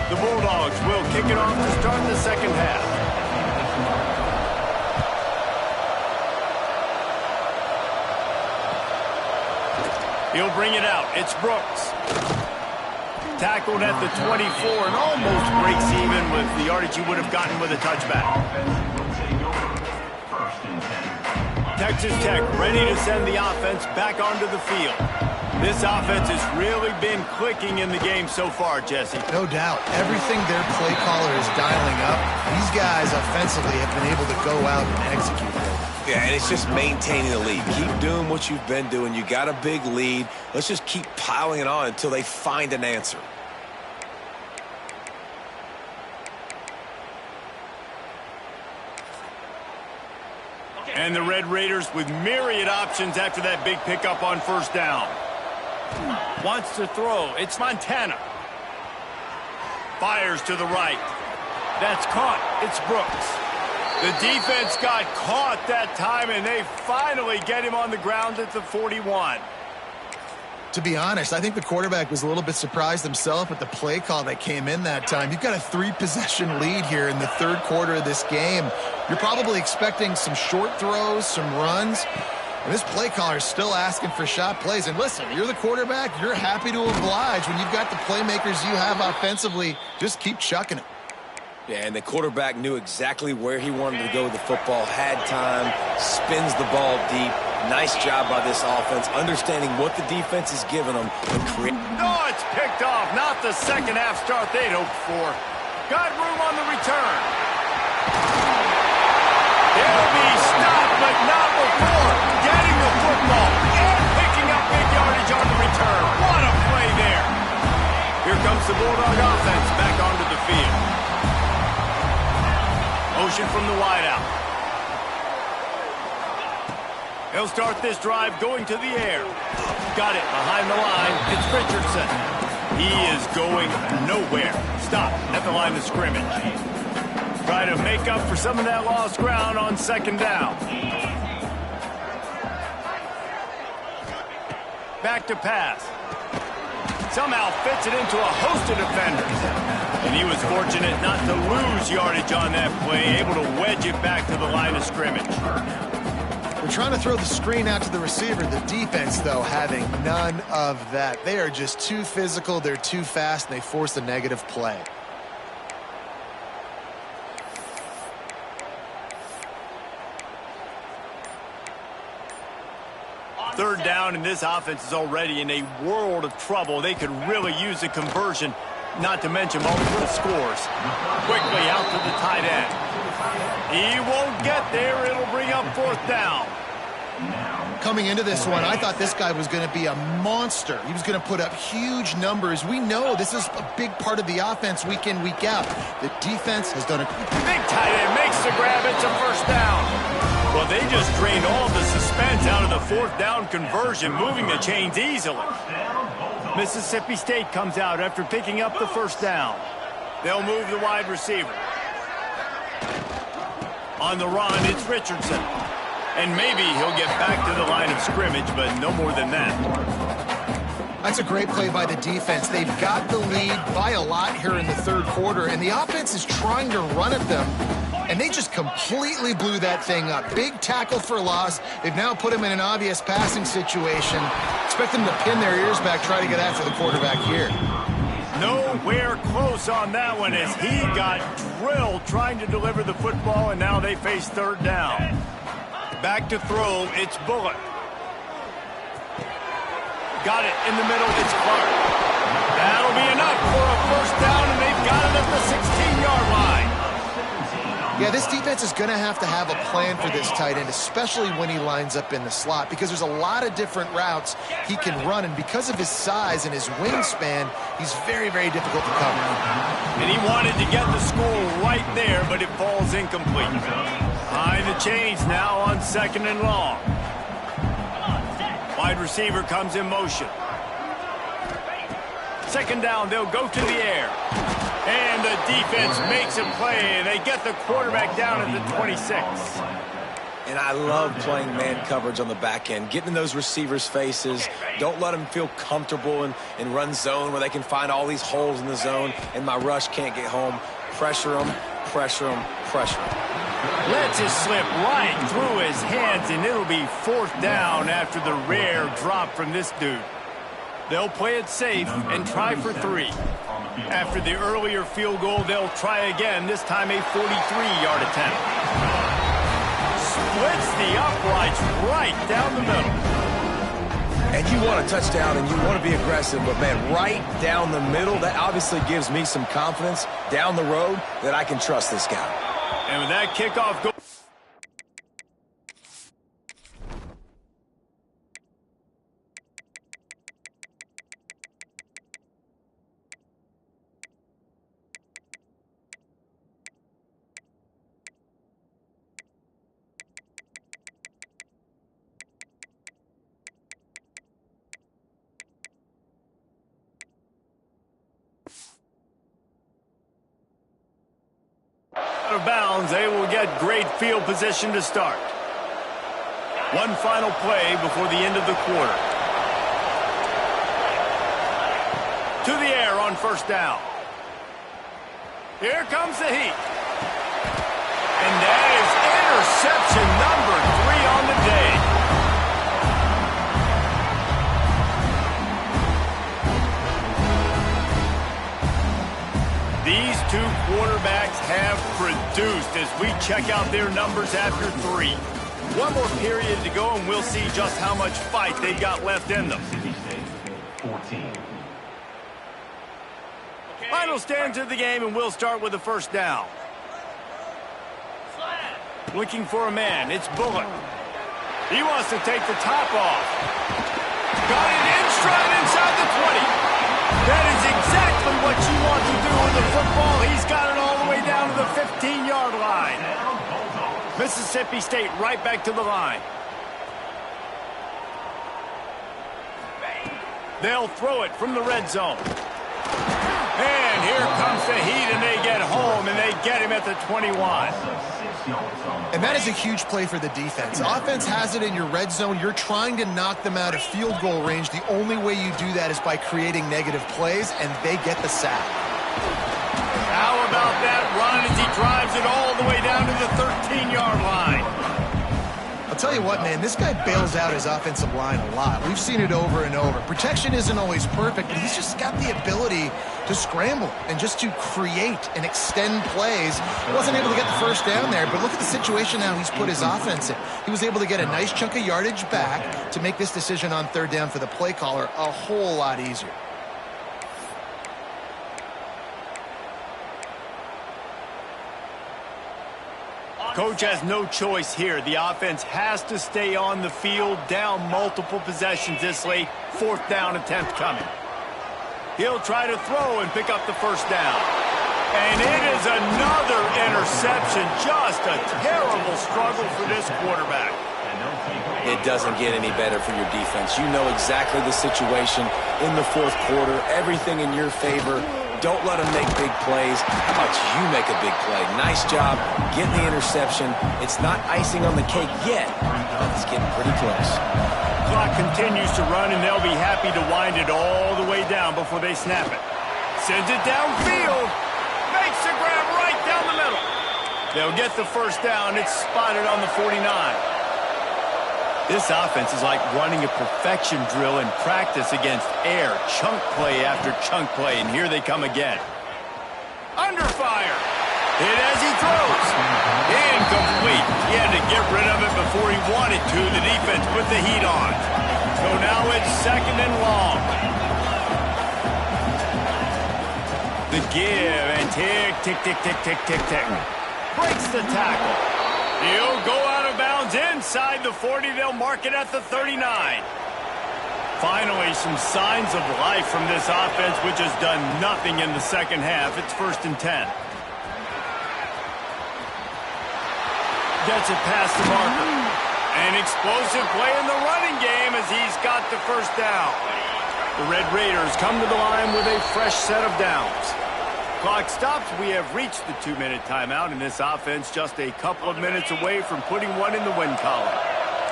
The Bulldogs will kick it off to start the second half. He'll bring it out. It's Brooks. Tackled at the 24 and almost breaks even with the yardage he would have gotten with a touchback. Texas Tech ready to send the offense back onto the field. This offense has really been clicking in the game so far, Jesse. No doubt. Everything their play caller is dialing up, these guys offensively have been able to go out and execute. Yeah, and it's just maintaining the lead. Keep doing what you've been doing. You got a big lead. Let's just keep piling it on until they find an answer. And the Red Raiders with myriad options after that big pickup on first down. Wants to throw. It's Montana. Fires to the right. That's caught. It's Brooks. The defense got caught that time, and they finally get him on the ground at the 41. To be honest, I think the quarterback was a little bit surprised himself at the play call that came in that time. You've got a 3-possession lead here in the third quarter of this game. You're probably expecting some short throws, some runs. And this play caller is still asking for shot plays. And listen, you're the quarterback. You're happy to oblige. When you've got the playmakers you have offensively, just keep chucking it. Yeah, and the quarterback knew exactly where he wanted to go with the football, had time, spins the ball deep. Nice job by this offense, understanding what the defense is giving them. No, it's picked off. Not the second half start they'd hoped for. Got room on the return. He'll be stopped, but not before getting the football and picking up big yardage on the return. What a play there. Here comes the Bulldog offense back onto the field. Motion from the wideout. He'll start this drive going to the air. Got it behind the line. It's Richardson. He is going nowhere. Stop at the line of scrimmage. Try to make up for some of that lost ground on second down. Back to pass. somehow fits it into a host of defenders. And he was fortunate not to lose yardage on that play, able to wedge it back to the line of scrimmage. They're trying to throw the screen out to the receiver. The defense, though, having none of that. They are just too physical, they're too fast, and they force a negative play. Third down, and this offense is already in a world of trouble. They could really use a conversion, not to mention multiple scores. Quickly out to the tight end. He won't get there. It'll bring up fourth down. Coming into this one, I thought this guy was going to be a monster. He was going to put up huge numbers. We know this is a big part of the offense week in, week out. The defense has done a... Big tight end makes the grab. It's a first down. Well, they just drained all the suspense out of the fourth down conversion, moving the chains easily. Mississippi State comes out after picking up the first down. They'll move the wide receiver. On the run, it's Richardson. And maybe he'll get back to the line of scrimmage, but no more than that. That's a great play by the defense. They've got the lead by a lot here in the third quarter, and the offense is trying to run at them, and they just completely blew that thing up. Big tackle for loss. They've now put him in an obvious passing situation. Expect them to pin their ears back, try to get after the quarterback here. Nowhere close on that one as he got drilled trying to deliver the football, and now they face third down. Back to throw, it's Bullock. Got it in the middle, it's Clark. That'll be enough for a first down, and they've got it at the 16-yard line. Yeah, this defense is going to have a plan for this tight end, especially when he lines up in the slot, because there's a lot of different routes he can run, and because of his size and his wingspan, he's very, very difficult to cover. And he wanted to get the score right there, but it falls incomplete. Behind the chains now on second and long. Wide receiver comes in motion. Second down, they'll go to the air. And the defense makes a play, and they get the quarterback down at the 26. And I love playing man coverage on the back end, getting in those receivers' faces. Don't let them feel comfortable in run zone where they can find all these holes in the zone, and my rush can't get home. Pressure them, pressure them, pressure them. Lets it slip right through his hands, and it'll be fourth down after the rare drop from this dude. They'll play it safe and try for 3. After the earlier field goal, they'll try again, this time a 43-yard attempt. Splits the uprights right down the middle. And you want a touchdown and you want to be aggressive, but, man, right down the middle, that obviously gives me some confidence down the road that I can trust this guy. And with that kickoff goal. Out of bounds, they will get great field position to start. One final play before the end of the quarter. To the air on first down. Here comes the heat. And that is interception number 3 on the day. These two quarterbacks have produced as we check out their numbers after 3. One more period to go, and we'll see just how much fight they've got left in them. Final stands of the game, and we'll start with the first down. Looking for a man, it's Bullock. He wants to take the top off. Got it in stride inside the 20. That is exactly what you want to do with the football. He's got it all the way down to the 15-yard line. Mississippi State right back to the line. They'll throw it from the red zone. And here comes the heat, and they get home, and they get him at the 21. And that is a huge play for the defense. Offense has it in your red zone. You're trying to knock them out of field goal range. The only way you do that is by creating negative plays, and they get the sack. How about that run as he drives it all the way down to the 13-yard line? I'll tell you what, man, this guy bails out his offensive line a lot. We've seen it over and over. Protection isn't always perfect, but he's just got the ability to scramble and just to create and extend plays. He wasn't able to get the first down there, but look at the situation now he's put his offense in. He was able to get a nice chunk of yardage back to make this decision on third down for the play caller a whole lot easier. Coach has no choice here. The offense has to stay on the field, down multiple possessions this late. Fourth down attempt coming. He'll try to throw and pick up the first down. And it is another interception. Just a terrible struggle for this quarterback. It doesn't get any better for your defense. You know exactly the situation in the fourth quarter. Everything in your favor. Don't let them make big plays. How about you make a big play? Nice job getting the interception. It's not icing on the cake yet, but it's getting pretty close. Clock continues to run, and they'll be happy to wind it all the way down before they snap it. Sends it downfield. Makes the grab right down the middle. They'll get the first down. It's spotted on the 49. This offense is like running a perfection drill in practice against air. Chunk play after chunk play, and here they come again. Under fire. Hit as he throws. Incomplete. He had to get rid of it before he wanted to. The defense put the heat on. So now it's second and long. The give and tick, tick, tick, tick, tick, tick, tick. Breaks the tackle. He'll go out of bounds inside the 40. They'll mark it at the 39. Finally, some signs of life from this offense, which has done nothing in the second half. It's 1st and 10. Gets it past the marker. An explosive play in the running game as he's got the first down. The Red Raiders come to the line with a fresh set of downs. Clock stops. We have reached the 2-minute timeout, and this offense just a couple of minutes away from putting one in the win column.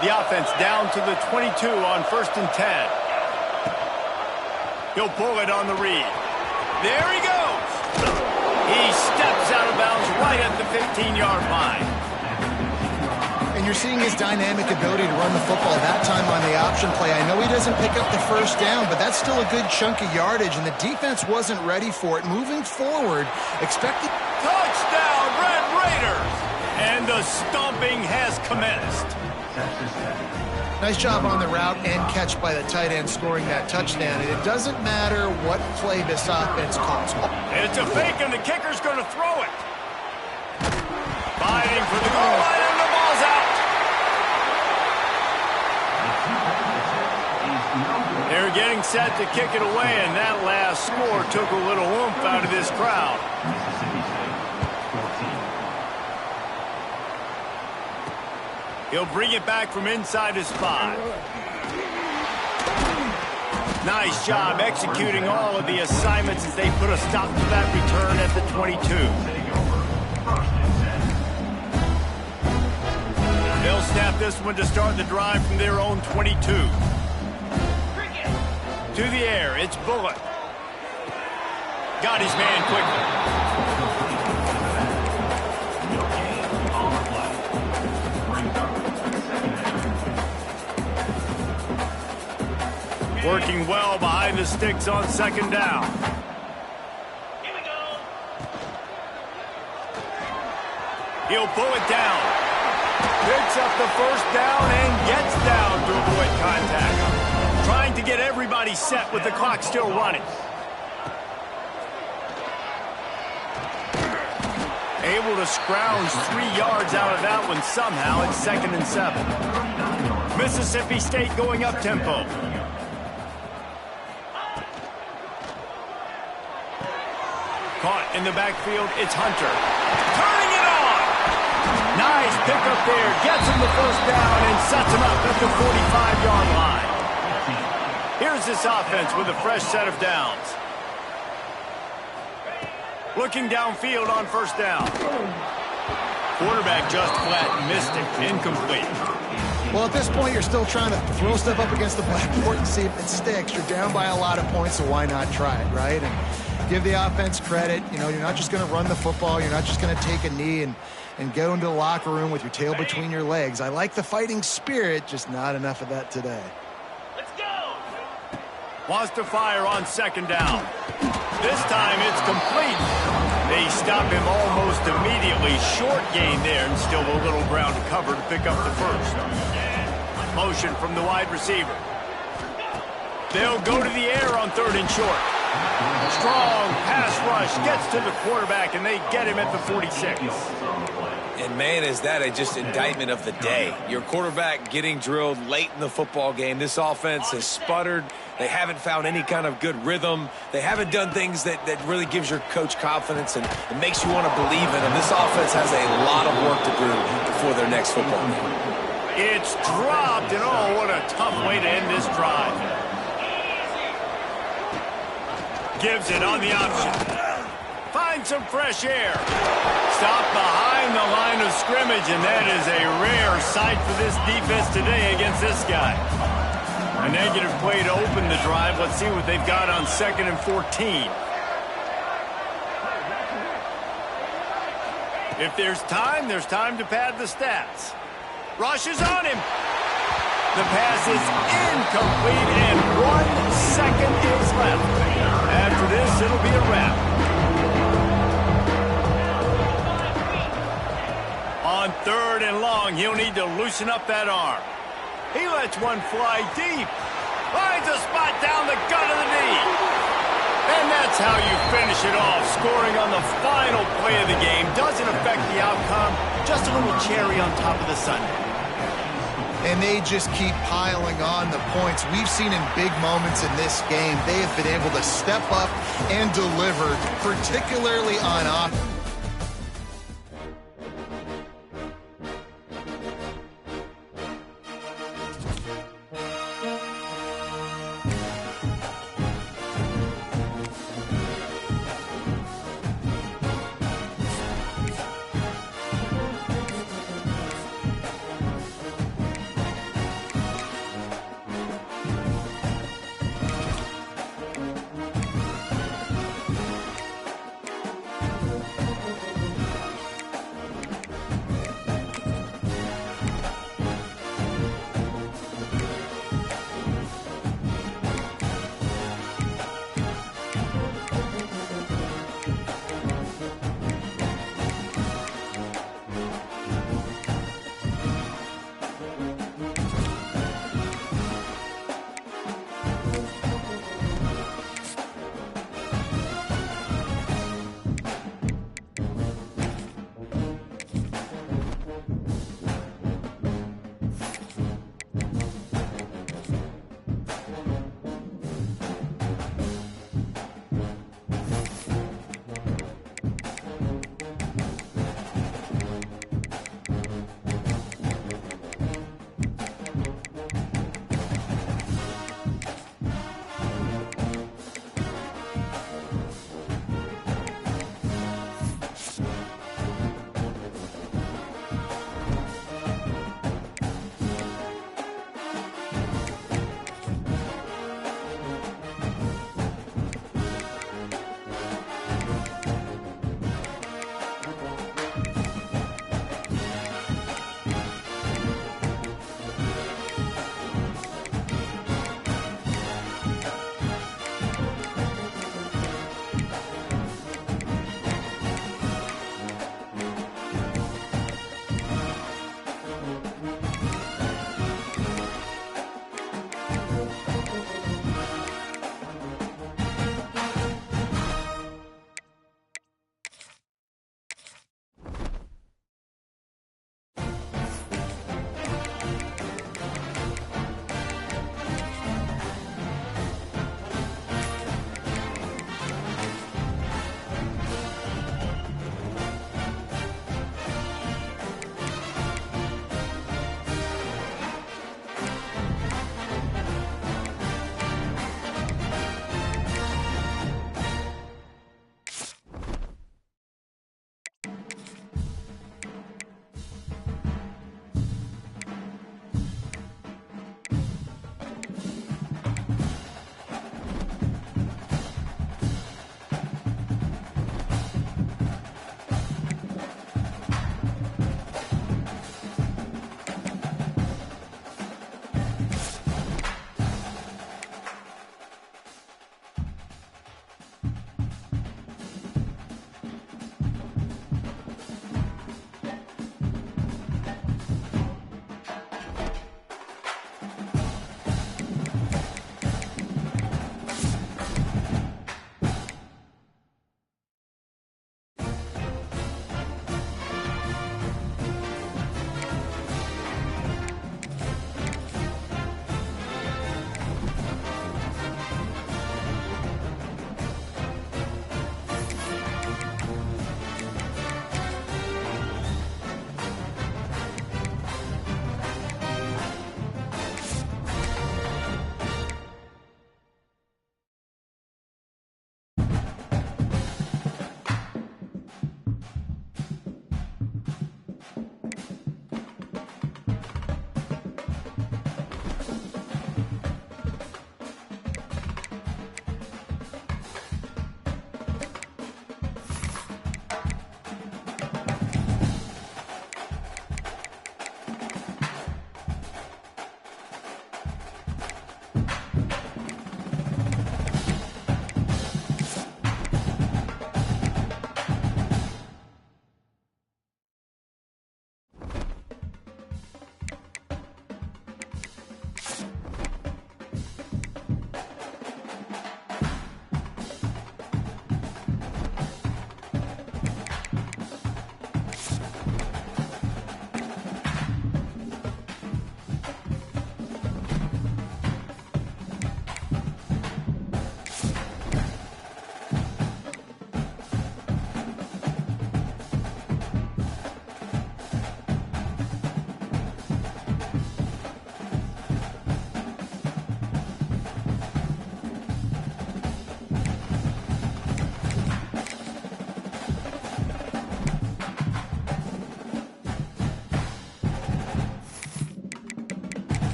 The offense down to the 22 on 1st and 10. He'll pull it on the read. There he goes. He steps out of bounds right at the 15-yard line. And you're seeing his dynamic ability to run the football that time on the option play. I know he doesn't pick up the first down, but that's still a good chunk of yardage, and the defense wasn't ready for it. Moving forward, expected... Touchdown, Red Raiders! And the stomping has commenced. Nice job on the route and catch by the tight end scoring that touchdown. And it doesn't matter what play this offense calls. It's a fake, and the kicker's going to throw it. Fighting for the goal line, and the ball's out. They're getting set to kick it away, and that last score took a little oomph out of this crowd. He'll bring it back from inside his 5. Nice job executing all of the assignments as they put a stop to that return at the 22. They'll snap this one to start the drive from their own 22. To the air, it's Bullock. Got his man quickly. Working well behind the sticks on second down. Here we go. He'll pull it down. Picks up the first down and gets down to avoid contact. Trying to get everybody set with the clock still running. Able to scrounge 3 yards out of that one somehow. It's 2nd and 7. Mississippi State going up tempo. Caught in the backfield, it's Hunter. Turning it on! Nice pickup there, gets him the first down and sets him up at the 45-yard line. Here's this offense with a fresh set of downs. Looking downfield on first down. Quarterback just flat missed it. Incomplete. Well, at this point, you're still trying to throw stuff up against the blackboard and see if it sticks. You're down by a lot of points, so why not try it, right? And give the offense credit. You know, you're not just going to run the football. You're not just going to take a knee and go into the locker room with your tail between your legs. I like the fighting spirit, just not enough of that today. Let's go! Wants to fire on second down. This time it's complete. They stop him almost immediately. Short gain there, and still a little ground to cover to pick up the first. Motion from the wide receiver. They'll go to the air on third and short. Strong pass rush gets to the quarterback, and they get him at the 46. And, man, is that just indictment of the day. Your quarterback getting drilled late in the football game. This offense has sputtered. They haven't found any kind of good rhythm. They haven't done things that really gives your coach confidence and makes you want to believe in them. This offense has a lot of work to do before their next football game. It's dropped, and oh, what a tough way to end this drive. Gives it on the option. Find some fresh air. Stop behind the line of scrimmage, and that is a rare sight for this defense today against this guy. A negative play to open the drive. Let's see what they've got on 2nd and 14. If there's time to pad the stats. Rush is on him. The pass is incomplete, and 1 second is left. After this, it'll be a wrap. On 3rd and long, he'll need to loosen up that arm. He lets one fly deep. Finds a spot down the gut of the knee. And that's how you finish it off. Scoring on the final play of the game doesn't affect the outcome. Just a little cherry on top of the sundae. And they just keep piling on the points. We've seen in big moments in this game, they have been able to step up and deliver, particularly on offense.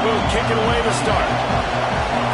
Will kick it away to start.